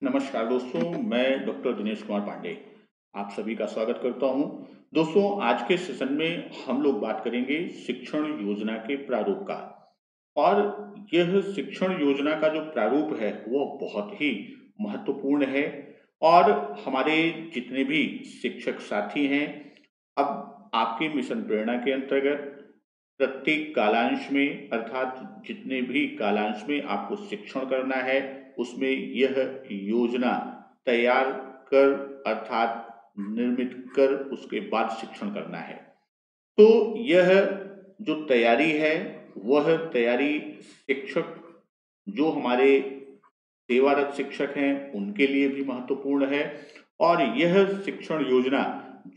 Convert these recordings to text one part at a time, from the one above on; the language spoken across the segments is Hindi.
नमस्कार दोस्तों, मैं डॉक्टर दिनेश कुमार पांडे आप सभी का स्वागत करता हूं। दोस्तों, आज के सेशन में हम लोग बात करेंगे शिक्षण योजना के प्रारूप का। और यह शिक्षण योजना का जो प्रारूप है वह बहुत ही महत्वपूर्ण है। और हमारे जितने भी शिक्षक साथी हैं, अब आपके मिशन प्रेरणा के अंतर्गत प्रत्येक कालांश में अर्थात जितने भी कालांश में आपको शिक्षण करना है उसमें यह योजना तैयार कर अर्थात निर्मित कर उसके बाद शिक्षण करना है। तो यह जो तैयारी है वह तैयारी शिक्षक जो हमारे सेवारत शिक्षक हैं उनके लिए भी महत्वपूर्ण है। और यह शिक्षण योजना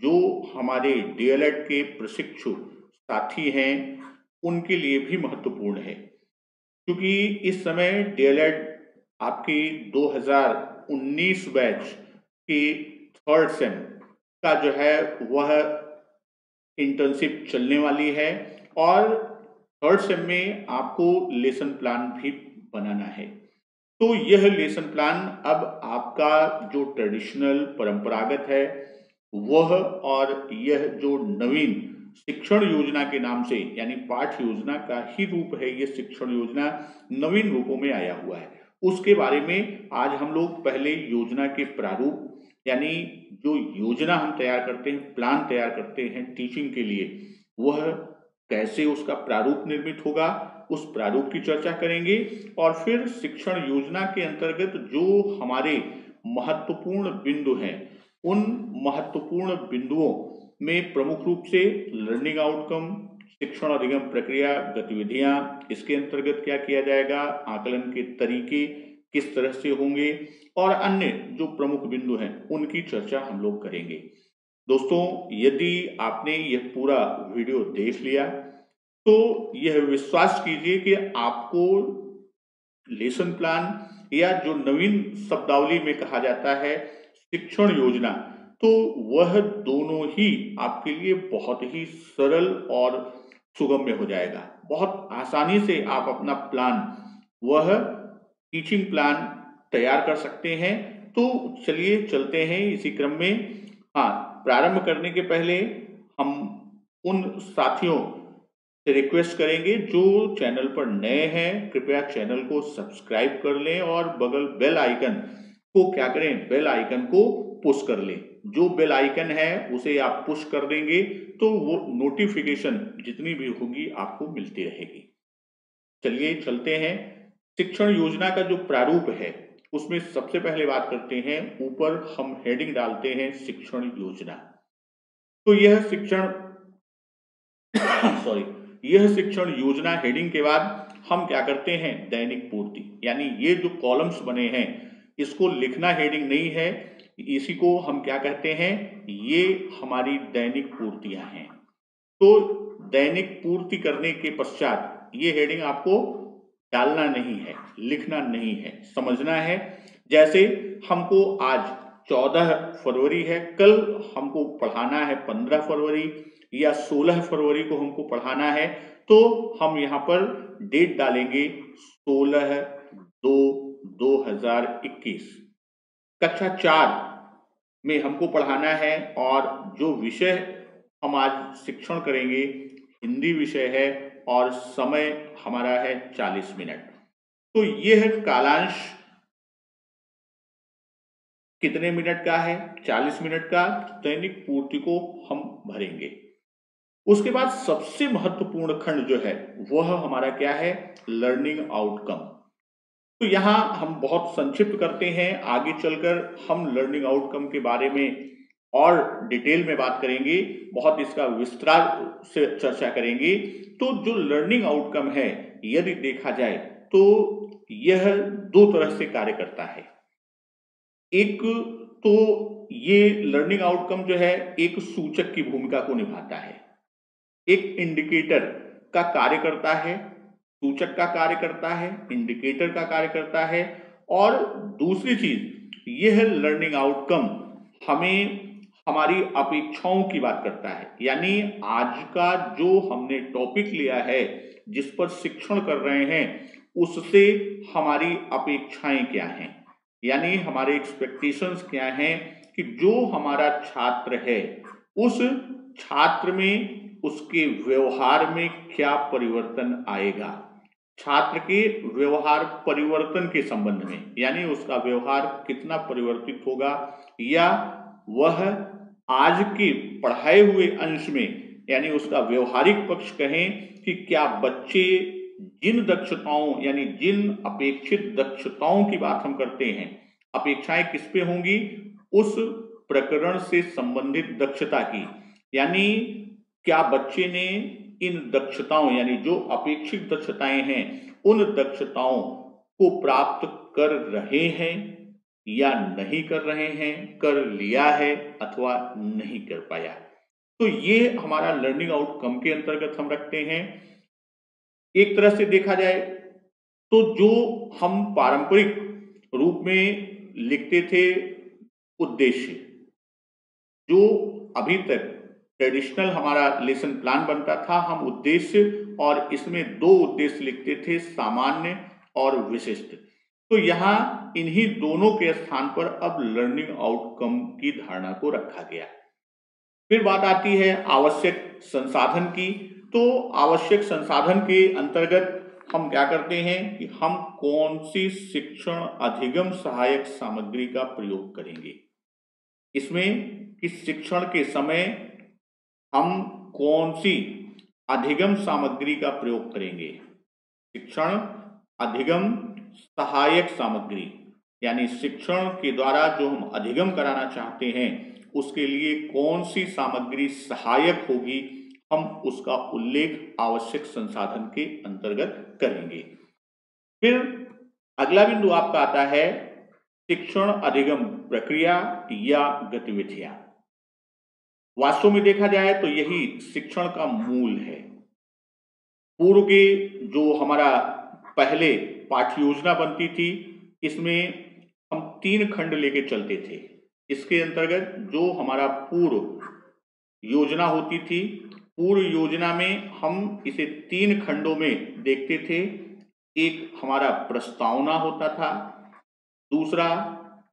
जो हमारे डीएलएड के प्रशिक्षु साथी हैं उनके लिए भी महत्वपूर्ण है, क्योंकि इस समय डीएलएड आपकी 2019 बैच की थर्ड सेम का जो है वह इंटर्नशिप चलने वाली है। और थर्ड सेम में आपको लेसन प्लान भी बनाना है। तो यह लेसन प्लान अब आपका जो ट्रेडिशनल परंपरागत है वह और यह जो नवीन शिक्षण योजना के नाम से यानी पाठ योजना का ही रूप है, यह शिक्षण योजना नवीन रूपों में आया हुआ है। उसके बारे में आज हम लोग पहले योजना के प्रारूप यानी जो योजना हम तैयार करते हैं, प्लान तैयार करते हैं टीचिंग के लिए, वह कैसे उसका प्रारूप निर्मित होगा उस प्रारूप की चर्चा करेंगे। और फिर शिक्षण योजना के अंतर्गत जो हमारे महत्वपूर्ण बिंदु हैं उन महत्वपूर्ण बिंदुओं में प्रमुख रूप से लर्निंग आउटकम, शिक्षण अधिगम प्रक्रिया गतिविधियां, इसके अंतर्गत क्या किया जाएगा, आकलन के तरीके किस तरह से होंगे और अन्य जो प्रमुख बिंदु हैं उनकी चर्चा हम लोग करेंगे। दोस्तों, यदि आपने यह पूरा वीडियो देख लिया तो यह विश्वास कीजिए कि आपको लेसन प्लान या जो नवीन शब्दावली में कहा जाता है शिक्षण योजना, तो वह दोनों ही आपके लिए बहुत ही सरल और सुगम्य हो जाएगा। बहुत आसानी से आप अपना प्लान, वह टीचिंग प्लान तैयार कर सकते हैं। तो चलिए चलते हैं इसी क्रम में। हाँ, प्रारंभ करने के पहले हम उन साथियों से रिक्वेस्ट करेंगे जो चैनल पर नए हैं, कृपया चैनल को सब्सक्राइब कर लें और बगल बेल आइकन को क्या करें, बेल आइकन को पुश कर लें। जो बेल आइकन है उसे आप पुश कर देंगे तो वो नोटिफिकेशन जितनी भी होगी आपको मिलती रहेगी। चलिए चलते हैं। शिक्षण योजना का जो प्रारूप है उसमें सबसे पहले बात करते हैं, ऊपर हम हेडिंग डालते हैं शिक्षण योजना। तो यह शिक्षण सॉरी यह शिक्षण योजना हेडिंग के बाद हम क्या करते हैं, दैनिक पूर्ति, यानी ये जो कॉलम्स बने हैं इसको लिखना हेडिंग नहीं है, इसी को हम क्या कहते हैं, ये हमारी दैनिक पूर्तियां हैं। तो दैनिक पूर्ति करने के पश्चात ये हेडिंग आपको डालना नहीं है, लिखना नहीं है, समझना है। जैसे हमको आज 14 फरवरी है, कल हमको पढ़ाना है 15 फरवरी या 16 फरवरी को हमको पढ़ाना है, तो हम यहाँ पर डेट डालेंगे 16/2/2021। कक्षा 4 में हमको पढ़ाना है और जो विषय हम आज शिक्षण करेंगे हिंदी विषय है और समय हमारा है 40 मिनट। तो यह कालांश कितने मिनट का है, 40 मिनट का। दैनिक पूर्ति को हम भरेंगे। उसके बाद सबसे महत्वपूर्ण खंड जो है वह हमारा क्या है, लर्निंग आउटकम। तो यहां हम बहुत संक्षिप्त करते हैं, आगे चलकर हम लर्निंग आउटकम के बारे में और डिटेल में बात करेंगे, बहुत इसका विस्तार से चर्चा करेंगे। तो जो लर्निंग आउटकम है यदि देखा जाए तो यह दो तरह से कार्य करता है। एक तो ये लर्निंग आउटकम जो है एक सूचक की भूमिका को निभाता है, एक इंडिकेटर का कार्य करता है, सूचक का कार्य करता है, इंडिकेटर का कार्य करता है। और दूसरी चीज, यह लर्निंग आउटकम हमें हमारी अपेक्षाओं की बात करता है, यानी आज का जो हमने टॉपिक लिया है, जिस पर शिक्षण कर रहे हैं, उससे हमारी अपेक्षाएं क्या हैं। यानी हमारे एक्सपेक्टेशंस क्या हैं कि जो हमारा छात्र है उस छात्र में उसके व्यवहार में क्या परिवर्तन आएगा, छात्र के व्यवहार परिवर्तन के संबंध में, यानी उसका व्यवहार कितना परिवर्तित होगा, या वह आज के पढ़ाए हुए अंश में यानी उसका व्यवहारिक पक्ष कहें कि क्या बच्चे जिन दक्षताओं यानी जिन अपेक्षित दक्षताओं की बात हम करते हैं, अपेक्षाएं किस पे होंगी, उस प्रकरण से संबंधित दक्षता की, यानी क्या बच्चे ने इन दक्षताओं यानी जो अपेक्षित दक्षताएं हैं उन दक्षताओं को प्राप्त कर रहे हैं या नहीं कर रहे हैं, कर लिया है अथवा नहीं कर पाया। तो ये हमारा लर्निंग आउटकम के अंतर्गत हम रखते हैं। एक तरह से देखा जाए तो जो हम पारंपरिक रूप में लिखते थे उद्देश्य, जो अभी तक ट्रेडिशनल हमारा लेसन प्लान बनता था, हम उद्देश्य और इसमें दो उद्देश्य लिखते थे, सामान्य और विशिष्ट। तो यहाँ इन्हीं दोनों के स्थान पर अब लर्निंग आउटकम की धारणा को रखा गया। फिर बात आती है आवश्यक संसाधन की। तो आवश्यक संसाधन के अंतर्गत हम क्या करते हैं कि हम कौन सी शिक्षण अधिगम सहायक सामग्री का प्रयोग करेंगे, इसमें कि शिक्षण के समय हम कौन सी अधिगम सामग्री का प्रयोग करेंगे। शिक्षण अधिगम सहायक सामग्री यानी शिक्षण के द्वारा जो हम अधिगम कराना चाहते हैं उसके लिए कौन सी सामग्री सहायक होगी, हम उसका उल्लेख आवश्यक संसाधन के अंतर्गत करेंगे। फिर अगला बिंदु आपका आता है शिक्षण अधिगम प्रक्रिया या गतिविधियां। वास्तव में देखा जाए तो यही शिक्षण का मूल है। पूर्व के जो हमारा पहले पाठ्य योजना बनती थी, इसमें हम 3 खंड लेके चलते थे। इसके अंतर्गत जो हमारा पूर्व योजना होती थी, पूर्व योजना में हम इसे 3 खंडों में देखते थे। एक हमारा प्रस्तावना होता था, दूसरा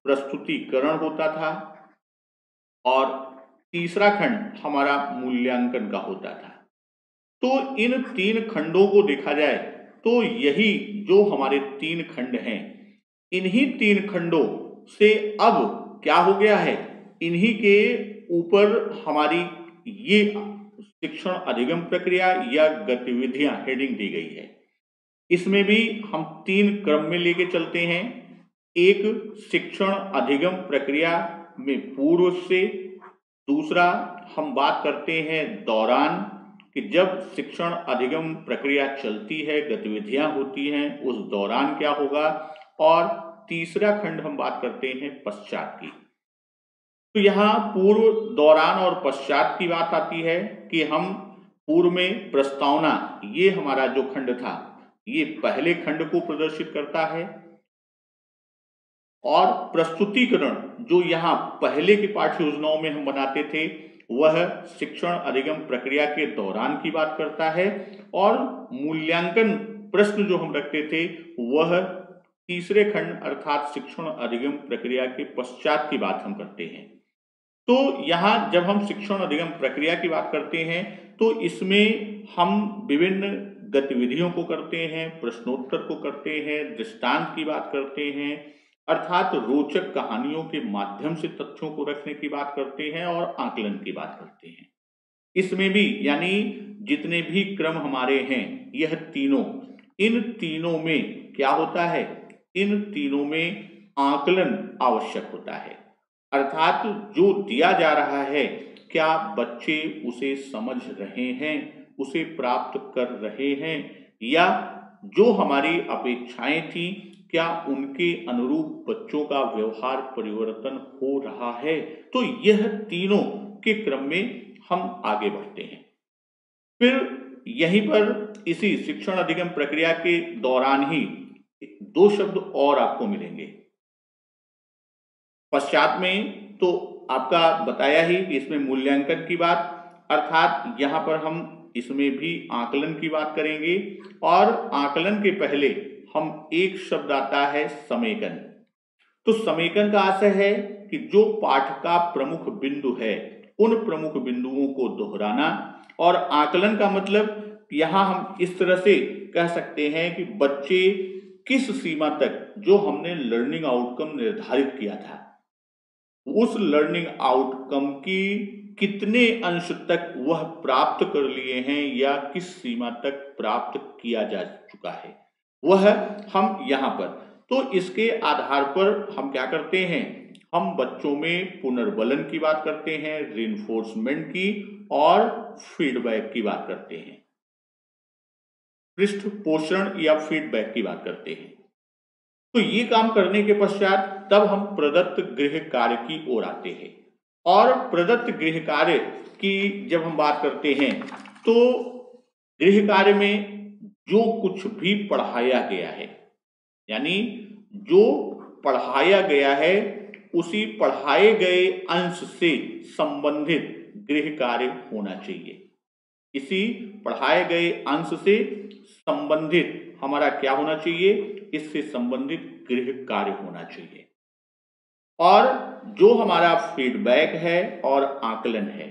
प्रस्तुतिकरण होता था और तीसरा खंड हमारा मूल्यांकन का होता था। तो इन 3 खंडों को देखा जाए तो यही जो हमारे 3 खंड हैं, इन्हीं 3 खंडों से अब क्या हो गया है, इन्हीं के ऊपर हमारी ये शिक्षण अधिगम प्रक्रिया या गतिविधियां हेडिंग दी गई है। इसमें भी हम 3 क्रम में लेके चलते हैं। एक शिक्षण अधिगम प्रक्रिया में पूर्व से, दूसरा हम बात करते हैं दौरान कि जब शिक्षण अधिगम प्रक्रिया चलती है, गतिविधियां होती हैं, उस दौरान क्या होगा, और तीसरा खंड हम बात करते हैं पश्चात की। तो यहाँ पूर्व, दौरान और पश्चात की बात आती है कि हम पूर्व में प्रस्तावना, ये हमारा जो खंड था, ये पहले खंड को प्रदर्शित करता है, और प्रस्तुतिकरण जो यहाँ पहले की पाठ्य योजनाओं में हम बनाते थे, वह शिक्षण अधिगम प्रक्रिया के दौरान की बात करता है, और मूल्यांकन प्रश्न जो हम रखते थे वह तीसरे खंड अर्थात शिक्षण अधिगम प्रक्रिया के पश्चात की बात हम करते हैं। तो यहाँ जब हम शिक्षण अधिगम प्रक्रिया की बात करते हैं तो इसमें हम विभिन्न गतिविधियों को करते हैं, प्रश्नोत्तर को करते हैं, दृष्टांत की बात करते हैं, अर्थात रोचक कहानियों के माध्यम से तथ्यों को रखने की बात करते हैं और आकलन की बात करते हैं। इसमें भी यानी जितने भी क्रम हमारे हैं, यह तीनों, इन तीनों में क्या होता है, इन तीनों में आकलन आवश्यक होता है, अर्थात जो दिया जा रहा है क्या बच्चे उसे समझ रहे हैं, उसे प्राप्त कर रहे हैं, या जो हमारी अपेक्षाएं थी क्या उनके अनुरूप बच्चों का व्यवहार परिवर्तन हो रहा है। तो यह तीनों के क्रम में हम आगे बढ़ते हैं। फिर यहीं पर इसी शिक्षण अधिगम प्रक्रिया के दौरान ही 2 शब्द और आपको मिलेंगे। पश्चात में तो आपका बताया ही कि इसमें मूल्यांकन की बात, अर्थात यहाँ पर हम इसमें भी आकलन की बात करेंगे, और आकलन के पहले हम एक शब्द आता है समेकन। तो समेकन का आशय है कि जो पाठ का प्रमुख बिंदु है उन प्रमुख बिंदुओं को दोहराना, और आकलन का मतलब यहां हम इस तरह से कह सकते हैं कि बच्चे किस सीमा तक जो हमने लर्निंग आउटकम निर्धारित किया था उस लर्निंग आउटकम की कितने अंश तक वह प्राप्त कर लिए हैं या किस सीमा तक प्राप्त किया जा चुका है, वह हम यहां पर, तो इसके आधार पर हम क्या करते हैं, हम बच्चों में पुनर्बलन की बात करते हैं, रिइंफोर्समेंट की और फीडबैक की बात करते हैं, पृष्ठ पोषण या फीडबैक की बात करते हैं। तो ये काम करने के पश्चात तब हम प्रदत्त गृह कार्य की ओर आते हैं, और प्रदत्त गृह कार्य की जब हम बात करते हैं तो गृह कार्य में जो कुछ भी पढ़ाया गया है, यानी जो पढ़ाया गया है उसी पढ़ाए गए अंश से संबंधित गृह कार्य होना चाहिए। इसी पढ़ाए गए अंश से संबंधित हमारा क्या होना चाहिए, इससे संबंधित गृह कार्य होना चाहिए। और जो हमारा फीडबैक है और आकलन है,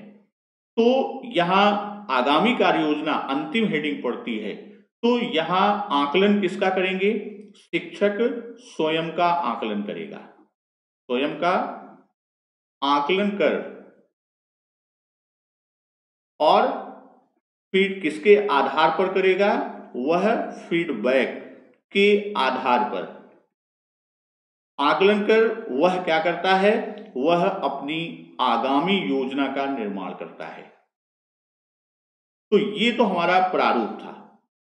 तो यहां आगामी कार्य योजना अंतिम हेडिंग पड़ती है, तो यहां आकलन किसका करेंगे, शिक्षक स्वयं का आकलन करेगा, स्वयं का आकलन कर, और फिर किसके आधार पर करेगा, वह फीडबैक के आधार पर आकलन कर वह क्या करता है, वह अपनी आगामी योजना का निर्माण करता है। तो ये तो हमारा प्रारूप था,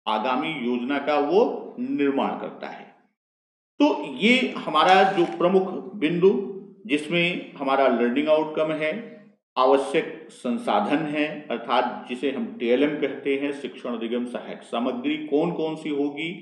आगामी योजना का वो निर्माण करता है। तो ये हमारा जो प्रमुख बिंदु जिसमें हमारा लर्निंग आउटकम है, आवश्यक संसाधन है अर्थात जिसे हम टीएलएम कहते हैं, शिक्षण अधिगम सहायक सामग्री कौन कौन सी होगी,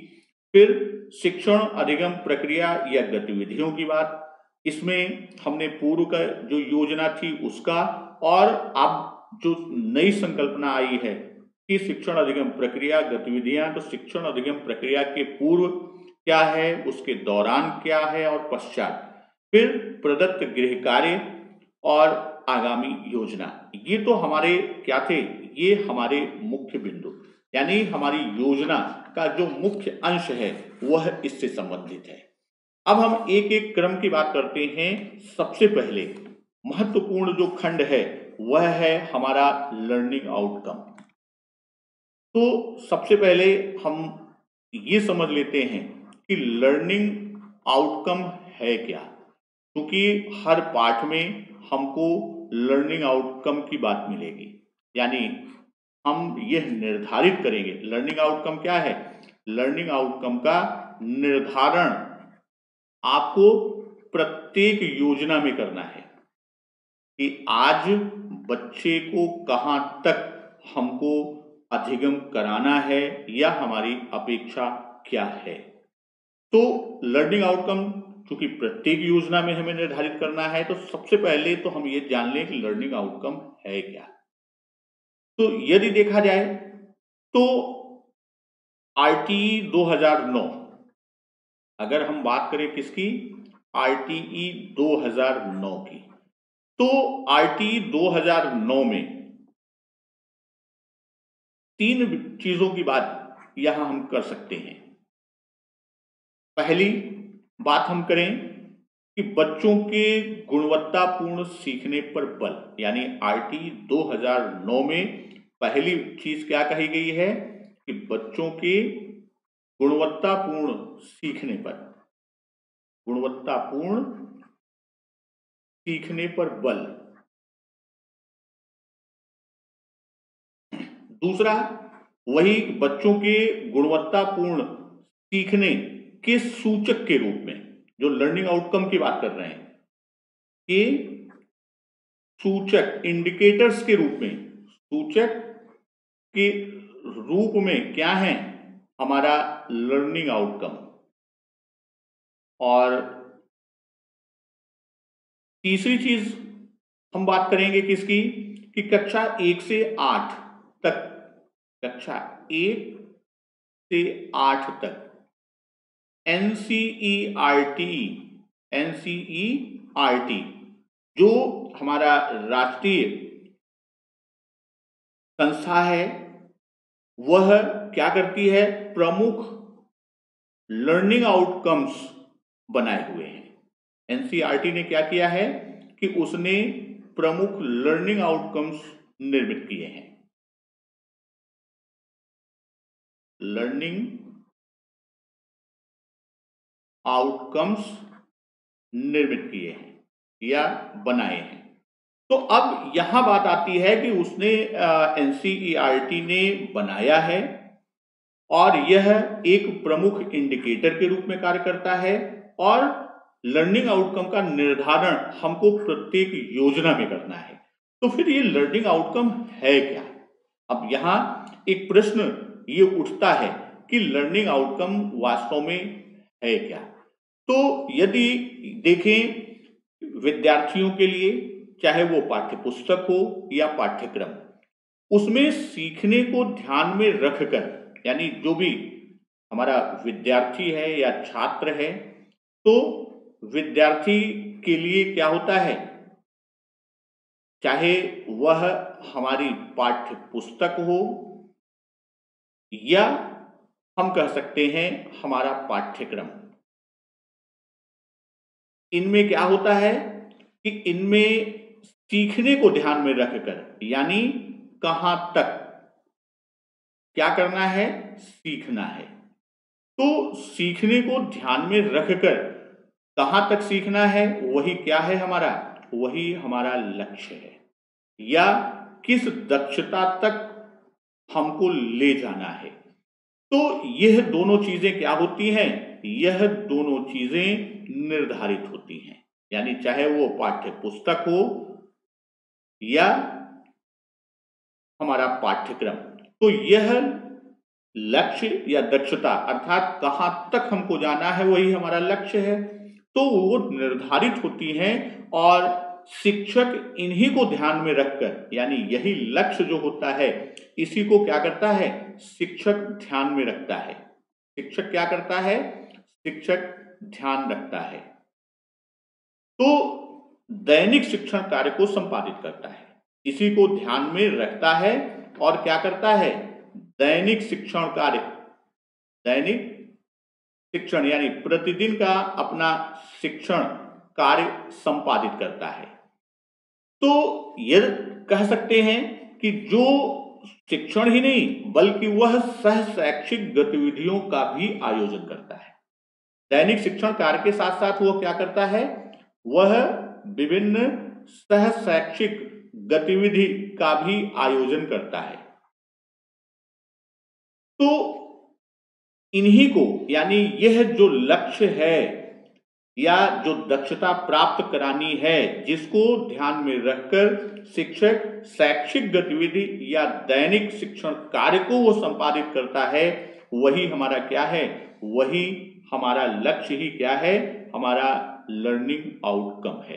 फिर शिक्षण अधिगम प्रक्रिया या गतिविधियों की बात, इसमें हमने पूर्व का जो योजना थी उसका, और अब जो नई संकल्पना आई है कि शिक्षण अधिगम प्रक्रिया गतिविधियां, तो शिक्षण अधिगम प्रक्रिया के पूर्व क्या है, उसके दौरान क्या है और पश्चात, फिर प्रदत्त गृह कार्य और आगामी योजना। ये तो हमारे क्या थे, ये हमारे मुख्य बिंदु, यानी हमारी योजना का जो मुख्य अंश है वह इससे संबंधित है। अब हम एक एक क्रम की बात करते हैं। सबसे पहले महत्वपूर्ण जो खंड है वह है हमारा लर्निंग आउटकम। तो सबसे पहले हम ये समझ लेते हैं कि लर्निंग आउटकम है क्या, क्योंकि हर पाठ में हमको लर्निंग आउटकम की बात मिलेगी, यानी हम यह निर्धारित करेंगे लर्निंग आउटकम क्या है। लर्निंग आउटकम का निर्धारण आपको प्रत्येक योजना में करना है कि आज बच्चे को कहां तक हमको अधिगम कराना है या हमारी अपेक्षा क्या है। तो लर्निंग आउटकम क्योंकि प्रत्येक योजना में हमें निर्धारित करना है, तो सबसे पहले तो हम ये जान लें कि लर्निंग आउटकम है क्या। तो यदि देखा जाए तो आरटीई 2009, अगर हम बात करें किसकी, आरटीई 2009 की, तो आरटीई 2009 में 3 चीजों की बात यहां हम कर सकते हैं। पहली बात हम करें कि बच्चों के गुणवत्तापूर्ण सीखने पर बल, यानी आरटीई 2009 में पहली चीज क्या कही गई है कि बच्चों के गुणवत्तापूर्ण सीखने पर, गुणवत्तापूर्ण सीखने पर बल। दूसरा, वही बच्चों के गुणवत्तापूर्ण सीखने के सूचक के रूप में, जो लर्निंग आउटकम की बात कर रहे हैं, कि सूचक इंडिकेटर्स के रूप में, सूचक के रूप में क्या है हमारा लर्निंग आउटकम। और तीसरी चीज हम बात करेंगे किसकी, कि कक्षा 1 से 8 तक, कक्षा 1 से 8 तक एनसीईआरटी एनसीईआरटी जो हमारा राष्ट्रीय संस्था है वह क्या करती है, प्रमुख लर्निंग आउटकम्स बनाए हुए हैं। एनसीईआरटी ने क्या किया है कि उसने प्रमुख लर्निंग आउटकम्स निर्मित किए हैं, लर्निंग आउटकम्स निर्मित किए हैं या बनाए हैं। तो अब यहां बात आती है कि उसने एनसीईआरटी ने बनाया है और यह एक प्रमुख इंडिकेटर के रूप में कार्य करता है और लर्निंग आउटकम का निर्धारण हमको प्रत्येक योजना में करना है। तो फिर ये लर्निंग आउटकम है क्या? अब यहां एक प्रश्न ये उठता है कि लर्निंग आउटकम वास्तव में है क्या? तो यदि देखें विद्यार्थियों के लिए, चाहे वो पाठ्य पुस्तक हो या पाठ्यक्रम, उसमें सीखने को ध्यान में रखकर, यानी जो भी हमारा विद्यार्थी है या छात्र है, तो विद्यार्थी के लिए क्या होता है, चाहे वह हमारी पाठ्य पुस्तक हो या हम कह सकते हैं हमारा पाठ्यक्रम, इनमें क्या होता है कि इनमें सीखने को ध्यान में रखकर, यानी कहां तक क्या करना है, सीखना है। तो सीखने को ध्यान में रखकर कहां तक सीखना है, वही क्या है हमारा, वही हमारा लक्ष्य है, या किस दक्षता तक हमको ले जाना है। तो यह दोनों चीजें क्या होती हैं, यह दोनों चीजें निर्धारित होती हैं, यानी चाहे वो पाठ्य पुस्तक हो या हमारा पाठ्यक्रम। तो यह लक्ष्य या दक्षता अर्थात कहां तक हमको जाना है वही हमारा लक्ष्य है, तो वो निर्धारित होती हैं और शिक्षक इन्हीं को ध्यान में रखकर, यानी यही लक्ष्य जो होता है इसी को क्या करता है, शिक्षक ध्यान में रखता है। शिक्षक क्या करता है, शिक्षक ध्यान रखता है, तो दैनिक शिक्षण कार्य को संपादित करता है, इसी को ध्यान में रखता है और क्या करता है, दैनिक शिक्षण कार्य, दैनिक शिक्षण यानी प्रतिदिन का अपना शिक्षण कार्य संपादित करता है। तो यह कह सकते हैं कि जो शिक्षण ही नहीं बल्कि वह सह शैक्षिक गतिविधियों का भी आयोजन करता है। दैनिक शिक्षण कार्य के साथ साथ वह क्या करता है, वह विभिन्न सह शैक्षिक गतिविधि का भी आयोजन करता है। तो इन्हीं को, यानी यह जो लक्ष्य है या जो दक्षता प्राप्त करानी है, जिसको ध्यान में रखकर शिक्षक शैक्षिक गतिविधि या दैनिक शिक्षण कार्य को वो संपादित करता है, वही हमारा क्या है, वही हमारा लक्ष्य ही क्या है, हमारा लर्निंग आउटकम है।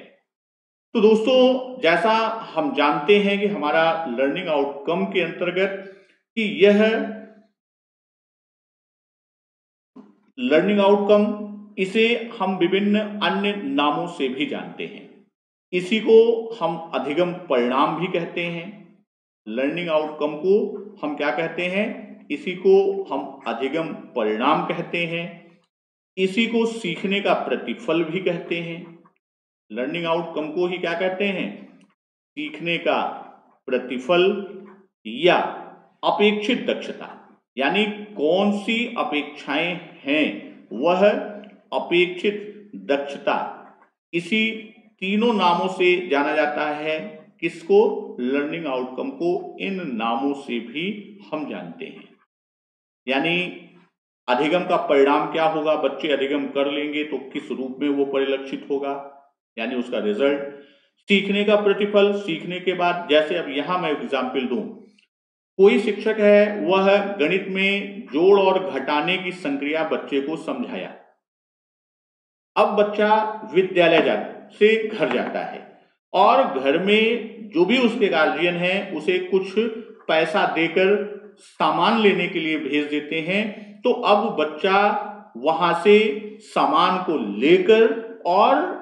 तो दोस्तों, जैसा हम जानते हैं कि हमारा लर्निंग आउटकम के अंतर्गत कि यह लर्निंग आउटकम, इसे हम विभिन्न अन्य नामों से भी जानते हैं। इसी को हम अधिगम परिणाम भी कहते हैं। लर्निंग आउटकम को हम क्या कहते हैं, इसी को हम अधिगम परिणाम कहते हैं। इसी को सीखने का प्रतिफल भी कहते हैं। लर्निंग आउटकम को ही क्या कहते हैं, सीखने का प्रतिफल या अपेक्षित दक्षता, यानी कौन सी अपेक्षाएं हैं वह अपेक्षित दक्षता, इसी तीनों नामों से जाना जाता है। किसको, लर्निंग आउटकम को इन नामों से भी हम जानते हैं। यानी अधिगम का परिणाम क्या होगा, बच्चे अधिगम कर लेंगे तो किस रूप में वो परिलक्षित होगा, यानी उसका रिजल्ट। सीखने का प्रतिफल, सीखने के बाद, जैसे अब यहां मैं एग्जाम्पल दूं, कोई शिक्षक है वह गणित में जोड़ और घटाने की संक्रिया बच्चे को समझाया। अब बच्चा विद्यालय से घर जाता है और घर में जो भी उसके गार्जियन हैं उसे कुछ पैसा देकर सामान लेने के लिए भेज देते हैं। तो अब बच्चा वहां से सामान को लेकर और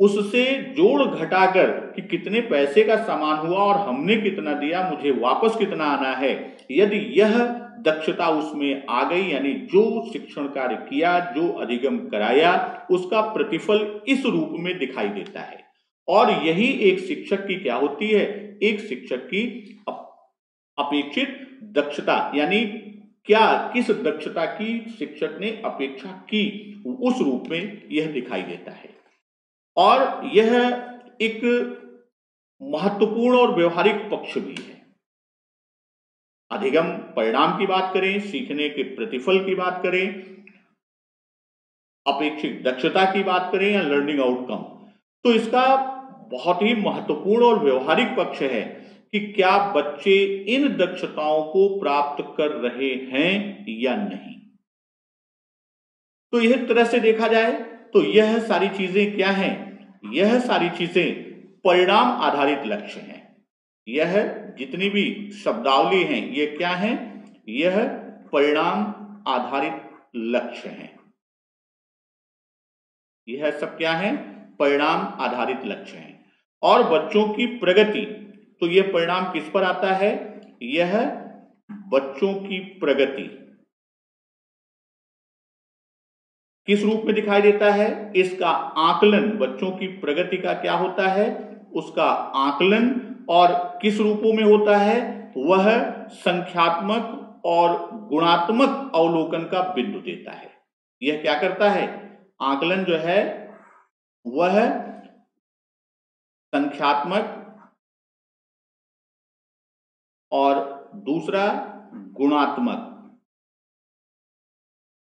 उससे जोड़ घटाकर कि कितने पैसे का सामान हुआ और हमने कितना दिया, मुझे वापस कितना आना है, यदि यह दक्षता उसमें आ गई, यानी जो शिक्षण कार्य किया, जो अधिगम कराया, उसका प्रतिफल इस रूप में दिखाई देता है। और यही एक शिक्षक की क्या होती है, एक शिक्षक की अपेक्षित दक्षता, यानी क्या किस दक्षता की शिक्षक ने अपेक्षा की, उस रूप में यह दिखाई देता है। और यह एक महत्वपूर्ण और व्यवहारिक पक्ष भी है। अधिगम परिणाम की बात करें, सीखने के प्रतिफल की बात करें, अपेक्षित दक्षता की बात करें या लर्निंग आउटकम, तो इसका बहुत ही महत्वपूर्ण और व्यवहारिक पक्ष है कि क्या बच्चे इन दक्षताओं को प्राप्त कर रहे हैं या नहीं। तो यह तरह से देखा जाए तो यह सारी चीजें क्या हैं, यह सारी चीजें परिणाम आधारित लक्ष्य हैं। यह जितनी भी शब्दावली हैं ये क्या हैं, यह परिणाम आधारित लक्ष्य हैं। यह सब क्या है, परिणाम आधारित लक्ष्य हैं। और बच्चों की प्रगति, तो यह परिणाम किस पर आता है, यह बच्चों की प्रगति किस रूप में दिखाई देता है, इसका आकलन, बच्चों की प्रगति का क्या होता है, उसका आकलन, और किस रूपों में होता है, वह संख्यात्मक और गुणात्मक अवलोकन का बिंदु देता है। यह क्या करता है, आकलन जो है वह संख्यात्मक और दूसरा गुणात्मक,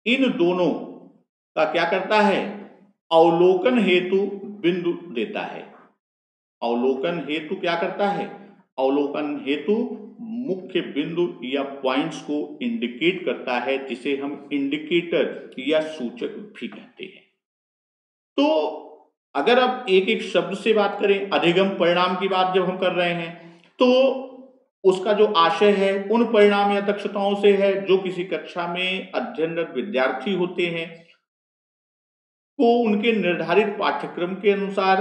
इन दोनों का क्या करता है, अवलोकन हेतु बिंदु देता है। अवलोकन हेतु क्या करता है, अवलोकन हेतु मुख्य बिंदु या पॉइंट्स को इंडिकेट करता है, जिसे हम इंडिकेटर या सूचक भी कहते हैं। तो अगर अब एक एक शब्द से बात करें, अधिगम परिणाम की बात जब हम कर रहे हैं, तो उसका जो आशय है उन परिणाम या दक्षताओं से है जो किसी कक्षा में अध्ययनरत विद्यार्थी होते हैं को उनके निर्धारित पाठ्यक्रम के अनुसार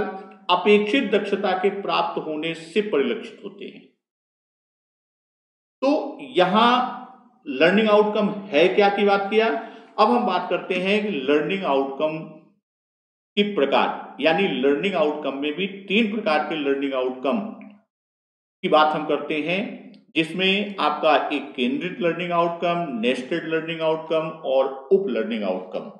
अपेक्षित दक्षता के प्राप्त होने से परिलक्षित होते हैं। तो यहां लर्निंग आउटकम है क्या की बात किया। अब हम बात करते हैं कि लर्निंग आउटकम की प्रकार, यानी लर्निंग आउटकम में भी 3 प्रकार के लर्निंग आउटकम की बात हम करते हैं, जिसमें आपका एक केंद्रित learning outcome, nested learning outcome और उप लर्निंग आउटकम।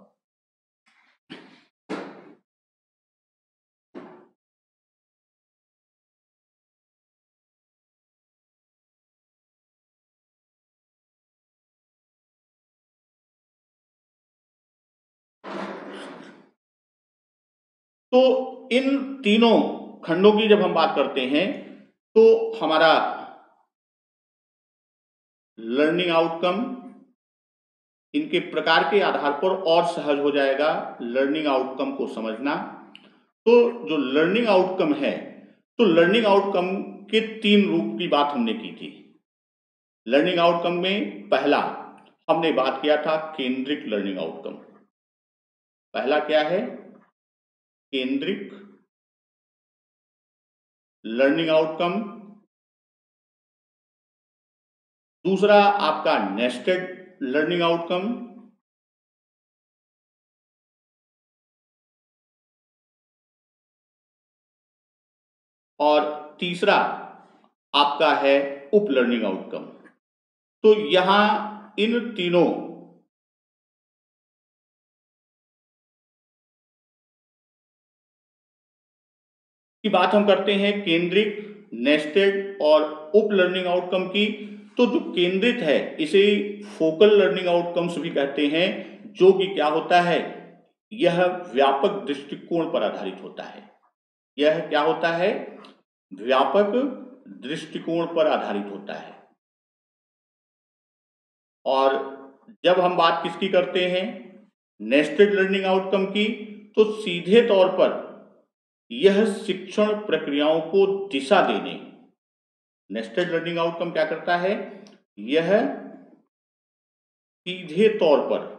तो इन तीनों खंडों की जब हम बात करते हैं तो हमारा लर्निंग आउटकम इनके प्रकार के आधार पर और सहज हो जाएगा लर्निंग आउटकम को समझना। तो जो लर्निंग आउटकम है, तो लर्निंग आउटकम के 3 रूप की बात हमने की थी। लर्निंग आउटकम में पहला हमने बात किया था केंद्रित लर्निंग आउटकम। पहला क्या है, केंद्रित लर्निंग आउटकम। दूसरा आपका नेस्टेड लर्निंग आउटकम। और तीसरा आपका है उप लर्निंग आउटकम। तो यहां इन तीनों की बात हम करते हैं, केंद्रित, नेस्टेड और उप लर्निंग आउटकम की। तो जो केंद्रित है इसे फोकल लर्निंग आउटकम्स भी कहते हैं, जो कि क्या होता है, यह व्यापक दृष्टिकोण पर आधारित होता है। यह क्या होता है, व्यापक दृष्टिकोण पर आधारित होता है। और जब हम बात किसकी करते हैं, नेस्टेड लर्निंग आउटकम की, तो सीधे तौर पर यह शिक्षण प्रक्रियाओं को दिशा देने, नेस्टेड लर्निंग आउटकम क्या करता है, यह सीधे तौर पर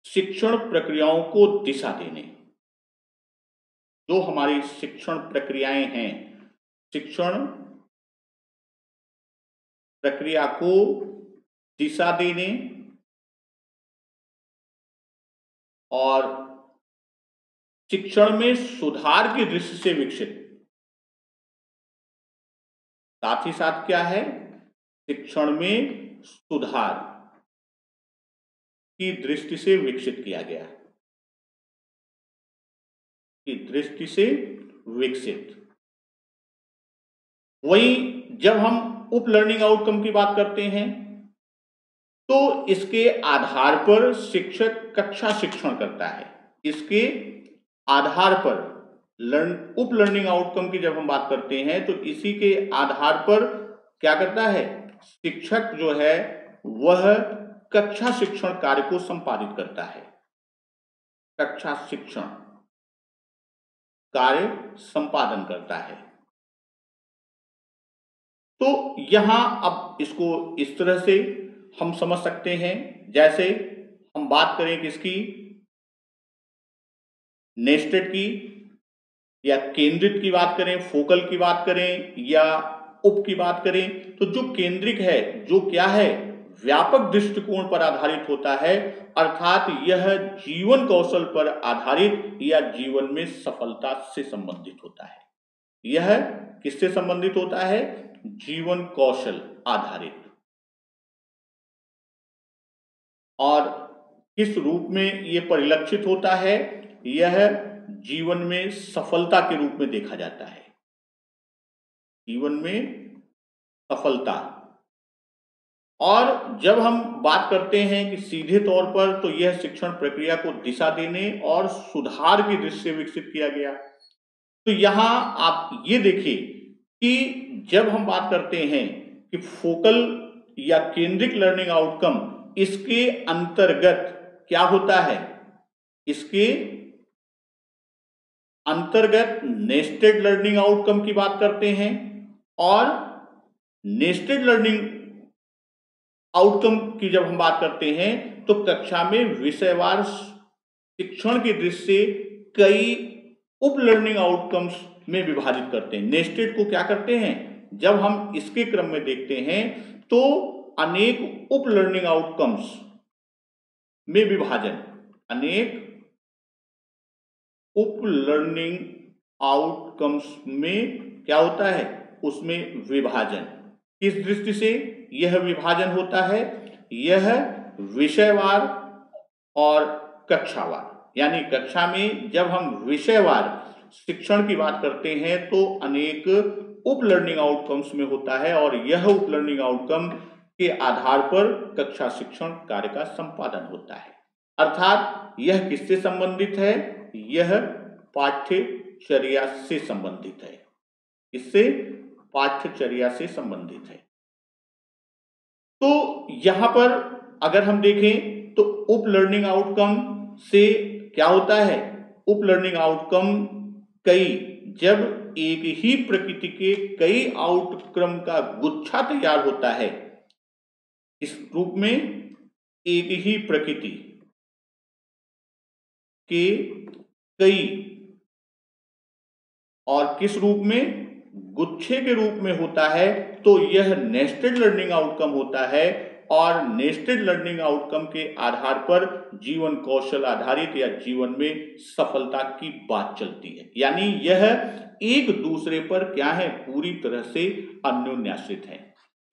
शिक्षण प्रक्रियाओं को दिशा देने। जो हमारी शिक्षण प्रक्रियाएं हैं, शिक्षण प्रक्रिया को दिशा देने और शिक्षण में सुधार की दृष्टि से विकसित, साथ ही साथ क्या है, शिक्षण में सुधार की दृष्टि से विकसित किया गया, की दृष्टि से विकसित। वहीं जब हम उप लर्निंग आउटकम की बात करते हैं तो इसके आधार पर शिक्षक कक्षा शिक्षण करता है। इसके आधार पर उप लर्निंग आउटकम की जब हम बात करते हैं तो इसी के आधार पर क्या करता है, शिक्षक जो है वह कक्षा शिक्षण कार्य को संपादित करता है, कक्षा शिक्षण कार्य संपादन करता है। तो यहां अब इसको इस तरह से हम समझ सकते हैं, जैसे हम बात करें किसकी, नेस्टेड की या केंद्रित की बात करें, फोकल की बात करें या उप की बात करें, तो जो केंद्रित है, जो क्या है, व्यापक दृष्टिकोण पर आधारित होता है, अर्थात यह जीवन कौशल पर आधारित या जीवन में सफलता से संबंधित होता है। यह किससे संबंधित होता है, जीवन कौशल आधारित। और किस रूप में यह परिलक्षित होता है, यह जीवन में सफलता के रूप में देखा जाता है, जीवन में सफलता। और जब हम बात करते हैं कि सीधे तौर पर, तो यह शिक्षण प्रक्रिया को दिशा देने और सुधार की दृष्टि से विकसित किया गया। तो यहां आप ये देखिए कि जब हम बात करते हैं कि फोकल या केंद्रित लर्निंग आउटकम, इसके अंतर्गत क्या होता है, इसके अंतर्गत नेस्टेड लर्निंग आउटकम की बात करते हैं। और नेस्टेड लर्निंग आउटकम की जब हम बात करते हैं तो कक्षा में विषयवार शिक्षण की दृष्टि से कई उप लर्निंग आउटकम्स में विभाजित करते हैं। नेस्टेड को क्या करते हैं, जब हम इसके क्रम में देखते हैं तो अनेक उप लर्निंग आउटकम्स में विभाजन, अनेक उप लर्निंग आउटकम्स में क्या होता है, उसमें विभाजन। किस दृष्टि से यह विभाजन होता है, यह विषयवार और कक्षावार। यानी कक्षा में जब हम विषयवार शिक्षण की बात करते हैं तो अनेक उप लर्निंग आउटकम्स में होता है और यह उप लर्निंग आउटकम के आधार पर कक्षा शिक्षण कार्य का संपादन होता है। अर्थात यह किससे संबंधित है, यह पाठ्यचर्या से संबंधित है, इससे पाठ्यचर्या से संबंधित है। तो यहां पर अगर हम देखें तो उप लर्निंग आउटकम से क्या होता है, उप लर्निंग आउटकम कई, जब एक ही प्रकृति के कई आउटकम का गुच्छा तैयार होता है, इस रूप में एक ही प्रकृति के कई, और किस रूप में, गुच्छे के रूप में होता है, तो यह नेस्टेड लर्निंग आउटकम होता है। और नेस्टेड लर्निंग आउटकम के आधार पर जीवन कौशल आधारित या जीवन में सफलता की बात चलती है। यानी यह एक दूसरे पर क्या है, पूरी तरह से अन्योन्याश्रित है।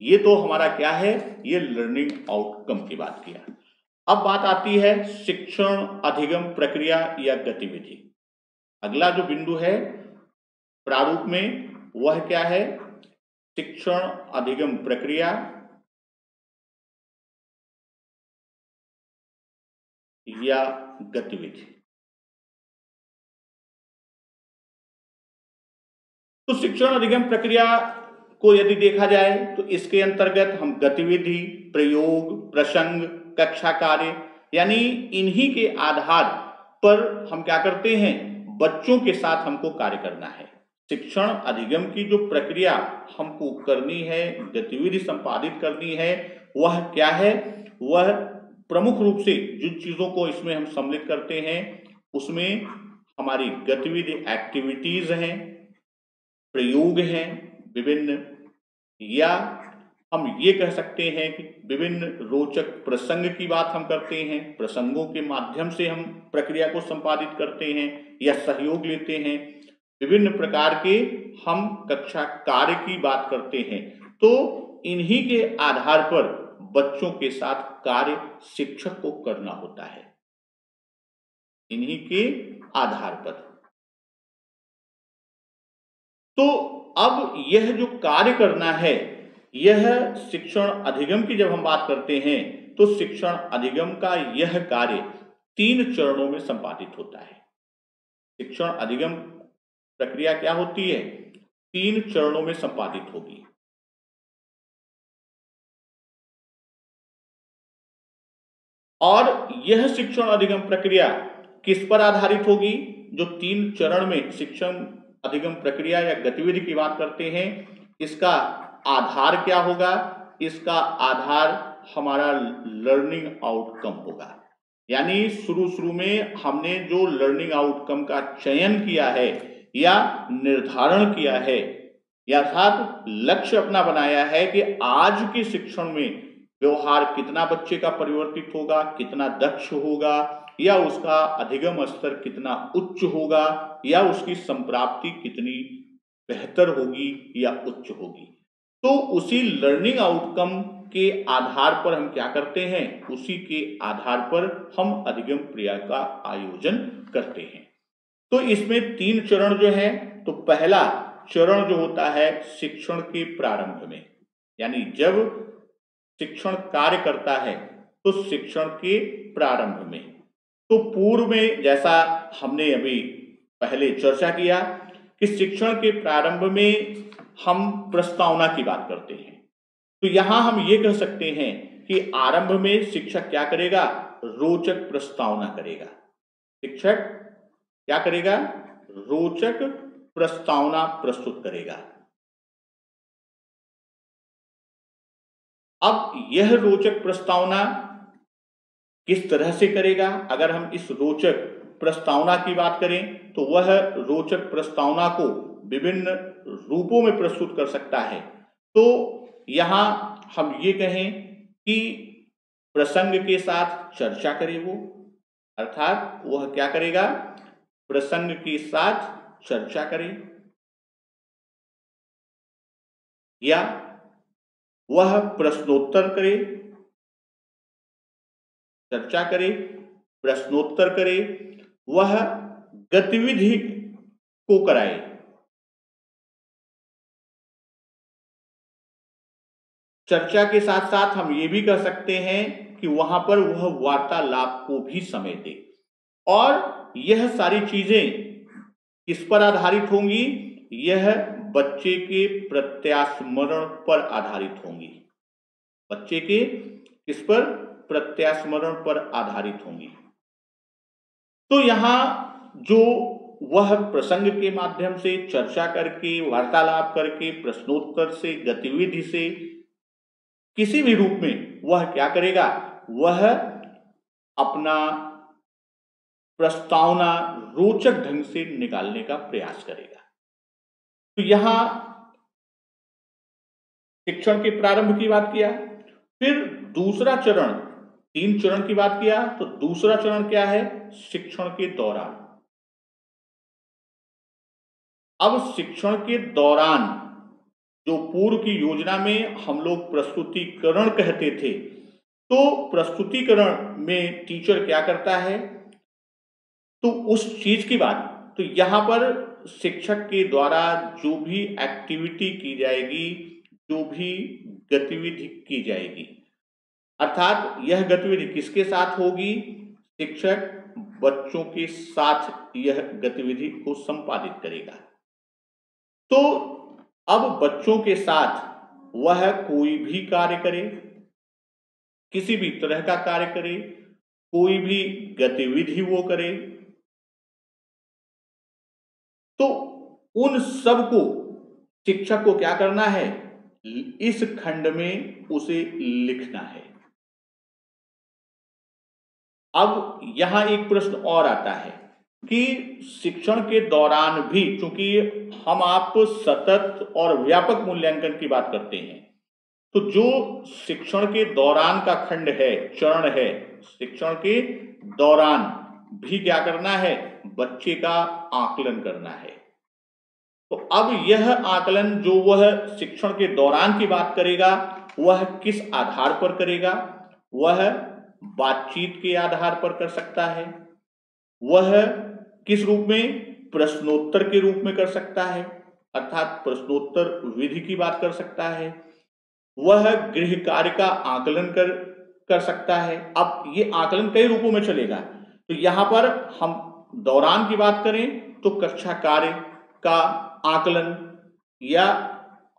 ये तो हमारा क्या है, ये लर्निंग आउटकम की बात किया। अब बात आती है शिक्षण अधिगम प्रक्रिया या गतिविधि। अगला जो बिंदु है प्रारूप में वह क्या है, शिक्षण अधिगम प्रक्रिया या गतिविधि। तो शिक्षण अधिगम प्रक्रिया को यदि देखा जाए तो इसके अंतर्गत हम गतिविधि, प्रयोग, प्रसंग, कक्षा कार्य, यानी इन्हीं के आधार पर हम क्या करते हैं, बच्चों के साथ हमको कार्य करना है। शिक्षण अधिगम की जो प्रक्रिया हमको करनी है, गतिविधि संपादित करनी है, वह क्या है, वह प्रमुख रूप से जिन चीजों को इसमें हम सम्मिलित करते हैं उसमें हमारी गतिविधि एक्टिविटीज हैं, प्रयोग हैं विभिन्न, या हम ये कह सकते हैं कि विभिन्न रोचक प्रसंग की बात हम करते हैं, प्रसंगों के माध्यम से हम प्रक्रिया को संपादित करते हैं या सहयोग लेते हैं, विभिन्न प्रकार के हम कक्षा कार्य की बात करते हैं। तो इन्हीं के आधार पर बच्चों के साथ कार्य शिक्षक को करना होता है, इन्हीं के आधार पर। तो अब यह जो कार्य करना है, यह शिक्षण अधिगम की जब हम बात करते हैं तो शिक्षण अधिगम का यह कार्य 3 चरणों में संपादित होता है। शिक्षण अधिगम प्रक्रिया क्या होती है? 3 चरणों में संपादित होगी। और यह शिक्षण अधिगम प्रक्रिया किस पर आधारित होगी? जो 3 चरण में शिक्षण अधिगम प्रक्रिया या गतिविधि की बात करते हैं, इसका आधार क्या होगा? इसका आधार हमारा लर्निंग आउटकम होगा। यानी शुरू में हमने जो लर्निंग आउटकम का चयन किया है या निर्धारण किया है या अर्थात लक्ष्य अपना बनाया है कि आज के शिक्षण में व्यवहार कितना बच्चे का परिवर्तित होगा, कितना दक्ष होगा, या उसका अधिगम स्तर कितना उच्च होगा, या उसकी संप्राप्ति कितनी बेहतर होगी या उच्च होगी। तो उसी लर्निंग आउटकम के आधार पर हम क्या करते हैं? उसी के आधार पर हम अधिगम क्रिया का आयोजन करते हैं। तो इसमें 3 चरण जो है, तो पहला चरण जो होता है शिक्षण के प्रारंभ में, यानी जब शिक्षण कार्य करता है तो शिक्षण के प्रारंभ में। तो पूर्व में जैसा हमने अभी पहले चर्चा किया कि शिक्षण के प्रारंभ में हम प्रस्तावना की बात करते हैं। तो यहां हम ये कह सकते हैं कि आरंभ में शिक्षक क्या करेगा? रोचक प्रस्तावना करेगा। शिक्षक क्या करेगा? रोचक प्रस्तावना प्रस्तुत करेगा। अब यह रोचक प्रस्तावना किस तरह से करेगा? अगर हम इस रोचक प्रस्तावना की बात करें तो वह रोचक प्रस्तावना को विभिन्न रूपों में प्रस्तुत कर सकता है। तो यहां हम ये कहें कि प्रसंग के साथ चर्चा करे वो, अर्थात वह क्या करेगा? प्रसंग के साथ चर्चा करे, या वह प्रश्नोत्तर करे, चर्चा करे, प्रश्नोत्तर करे, वह गतिविधि को कराए। चर्चा के साथ साथ हम ये भी कह सकते हैं कि वहां पर वह वार्तालाप को भी समय दे। और यह सारी चीजें किस पर आधारित होंगी? यह बच्चे के प्रत्यास्मरण पर आधारित होंगी। बच्चे के किस पर? प्रत्यास्मरण पर आधारित होंगी। तो यहां जो वह प्रसंग के माध्यम से चर्चा करके, वार्तालाप करके, प्रश्नोत्तर से, गतिविधि से, किसी भी रूप में वह क्या करेगा? वह अपना प्रस्तावना रोचक ढंग से निकालने का प्रयास करेगा। तो यहां शिक्षण के प्रारंभ की बात किया। फिर दूसरा चरण, 3 चरण की बात किया, तो दूसरा चरण क्या है? शिक्षण के दौरान। अब शिक्षण के दौरान जो पूर्व की योजना में हम लोग प्रस्तुतिकरण कहते थे, तो प्रस्तुतिकरण में टीचर क्या करता है? तो उस चीज की बात, तो यहां पर शिक्षक के द्वारा जो भी एक्टिविटी की जाएगी, जो भी गतिविधि की जाएगी, अर्थात यह गतिविधि किसके साथ होगी? शिक्षक बच्चों के साथ यह गतिविधि को संपादित करेगा। तो अब बच्चों के साथ वह कोई भी कार्य करे, किसी भी तरह का कार्य करे, कोई भी गतिविधि वो करे, तो उन सब को शिक्षक को क्या करना है? इस खंड में उसे लिखना है। अब यहाँ एक प्रश्न और आता है कि शिक्षण के दौरान भी, चूंकि हम आप सतत और व्यापक मूल्यांकन की बात करते हैं, तो जो शिक्षण के दौरान का खंड है, चरण है, शिक्षण के दौरान भी क्या करना है, बच्चे का आकलन करना है। तो अब यह आकलन जो वह शिक्षण के दौरान की बात करेगा, वह किस आधार पर करेगा? वह बातचीत के आधार पर कर सकता है, वह किस रूप में, प्रश्नोत्तर के रूप में कर सकता है, अर्थात प्रश्नोत्तर विधि की बात कर सकता है, वह गृह कार्य का आकलन कर सकता है। अब ये आकलन कई रूपों में चलेगा, तो यहां पर हम दौरान की बात करें तो कक्षा कार्य का आकलन, या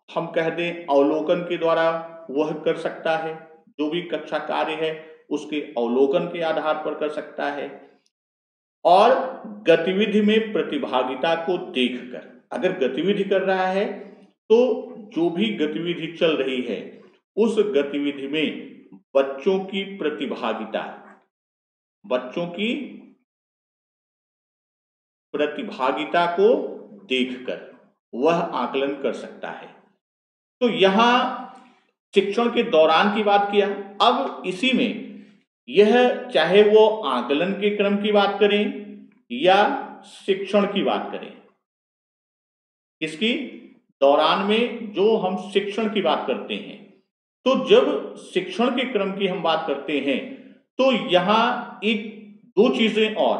हम कह दें अवलोकन के द्वारा वह कर सकता है, जो भी कक्षा कार्य है उसके अवलोकन के आधार पर कर सकता है। और गतिविधि में प्रतिभागिता को देखकर, अगर गतिविधि कर रहा है तो जो भी गतिविधि चल रही है उस गतिविधि में बच्चों की प्रतिभागिता, बच्चों की प्रतिभागिता को देखकर वह आकलन कर सकता है। तो यहां शिक्षण के दौरान की बात किया। अब इसी में यह, चाहे वो आकलन के क्रम की बात करें या शिक्षण की बात करें, इसकी दौरान में जो हम शिक्षण की बात करते हैं, तो जब शिक्षण के क्रम की हम बात करते हैं तो यहां एक दो चीजें और,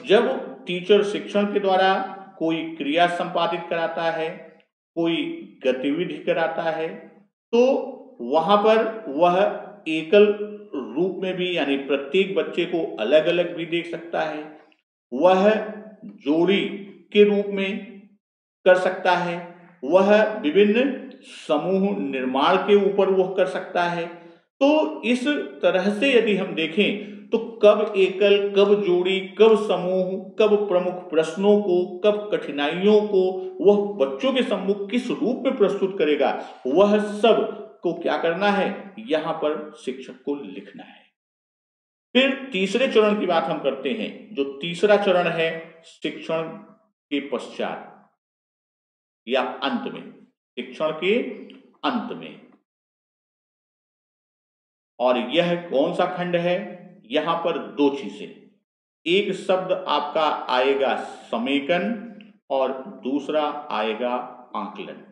जब टीचर शिक्षण के द्वारा कोई क्रिया संपादित कराता है, कोई गतिविधि कराता है, तो वहां पर वह एकल रूप में भी, यानी प्रत्येक बच्चे को अलग अलग भी देख सकता है, वह जोड़ी के रूप में कर सकता है, वह विभिन्न समूह निर्माण के ऊपर वह कर सकता है। तो इस तरह से यदि हम देखें तो कब एकल, कब जोड़ी, कब समूह, कब प्रमुख प्रश्नों को, कब कठिनाइयों को वह बच्चों के सम्मुख किस रूप में प्रस्तुत करेगा, वह सब को क्या करना है, यहां पर शिक्षक को लिखना है। फिर तीसरे चरण की बात हम करते हैं, जो तीसरा चरण है शिक्षण के पश्चात या अंत में, शिक्षण के अंत में। और यह कौन सा खंड है? यहां पर दो चीजें, एक शब्द आपका आएगा समेकन और दूसरा आएगा आकलन।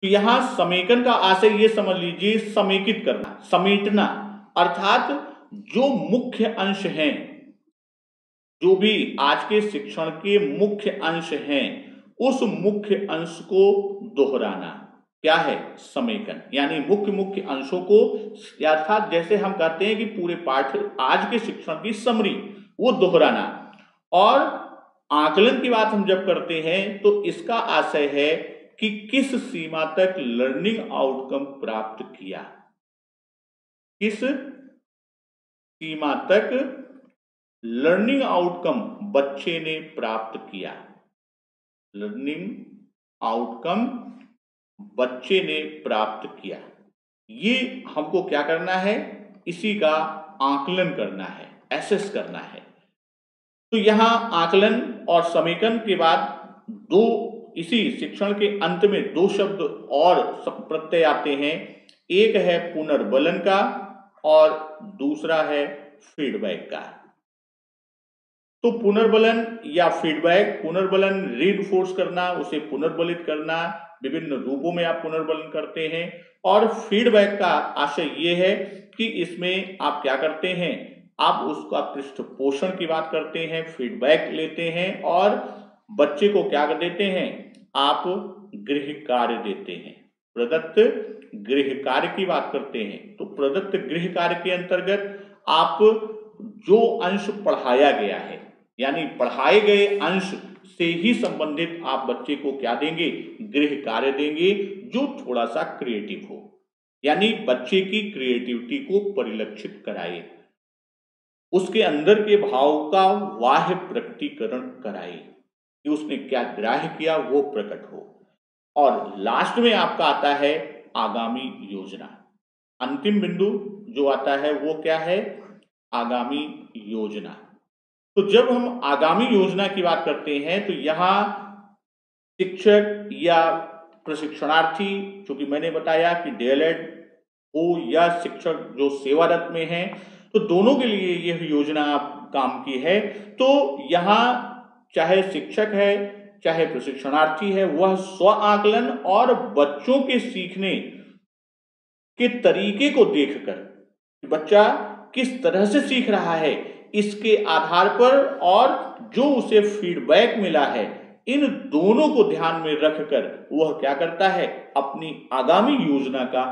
तो यहां समेकन का आशय ये समझ लीजिए, समेकित करना, समेटना, अर्थात जो मुख्य अंश हैं, जो भी आज के शिक्षण के मुख्य अंश हैं, उस मुख्य अंश को दोहराना क्या है, समेकन। यानी मुख्य मुख्य अंशों को, अर्थात जैसे हम कहते हैं कि पूरे पाठ, आज के शिक्षण की समरी, वो दोहराना। और आकलन की बात हम जब करते हैं तो इसका आशय है कि किस सीमा तक लर्निंग आउटकम प्राप्त किया, किस सीमा तक लर्निंग आउटकम बच्चे ने प्राप्त किया, लर्निंग आउटकम बच्चे ने प्राप्त किया। ये हमको क्या करना है, इसी का आकलन करना है, एसेस करना है। तो यहां आकलन और समेकन के बाद दो, इसी शिक्षण के अंत में दो शब्द और प्रत्यय आते हैं, एक है पुनर्बलन का और दूसरा है फीडबैक का। तो पुनर्बलन या फीडबैक, पुनर्बलन रीइंफोर्स करना, उसे पुनर्बलित करना, विभिन्न रूपों में आप पुनर्बलन करते हैं। और फीडबैक का आशय यह है कि इसमें आप क्या करते हैं, आप उसका पृष्ठपोषण की बात करते हैं, फीडबैक लेते हैं और बच्चे को क्या कर देते हैं, आप गृह कार्य देते हैं, प्रदत्त गृह कार्य की बात करते हैं। तो प्रदत्त गृह कार्य के अंतर्गत आप जो अंश पढ़ाया गया है, यानी पढ़ाए गए अंश से ही संबंधित आप बच्चे को क्या देंगे, गृह कार्य देंगे, जो थोड़ा सा क्रिएटिव हो, यानी बच्चे की क्रिएटिविटी को परिलक्षित कराए, उसके अंदर के भाव का बाह्य प्रकटीकरण कराए, कि उसने क्या ग्राह्य किया वो प्रकट हो। और लास्ट में आपका आता है आगामी योजना, अंतिम बिंदु जो आता है वो क्या है, आगामी योजना। तो जब हम आगामी योजना की बात करते हैं तो यहाँ शिक्षक या प्रशिक्षणार्थी, चूंकि मैंने बताया कि डीएलएड हो या शिक्षक जो सेवारत में हैं, तो दोनों के लिए यह योजना काम की है। तो यहाँ चाहे शिक्षक है चाहे प्रशिक्षणार्थी है, वह स्व आकलन और बच्चों के सीखने के तरीके को देखकर कि बच्चा किस तरह से सीख रहा है, इसके आधार पर और जो उसे फीडबैक मिला है, इन दोनों को ध्यान में रखकर वह क्या करता है, अपनी आगामी योजना का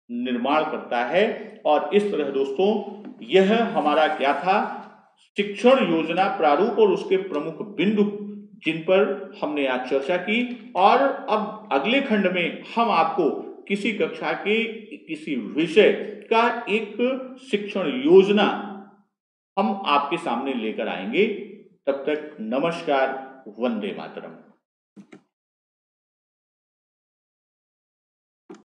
निर्माण करता है। और इस तरह दोस्तों यह हमारा क्या था, शिक्षण योजना प्रारूप और उसके प्रमुख बिंदु जिन पर हमने आज चर्चा की। और अब अगले खंड में हम आपको किसी कक्षा के किसी विषय का एक शिक्षण योजना हम आपके सामने लेकर आएंगे। तब तक नमस्कार, वंदे मातरम।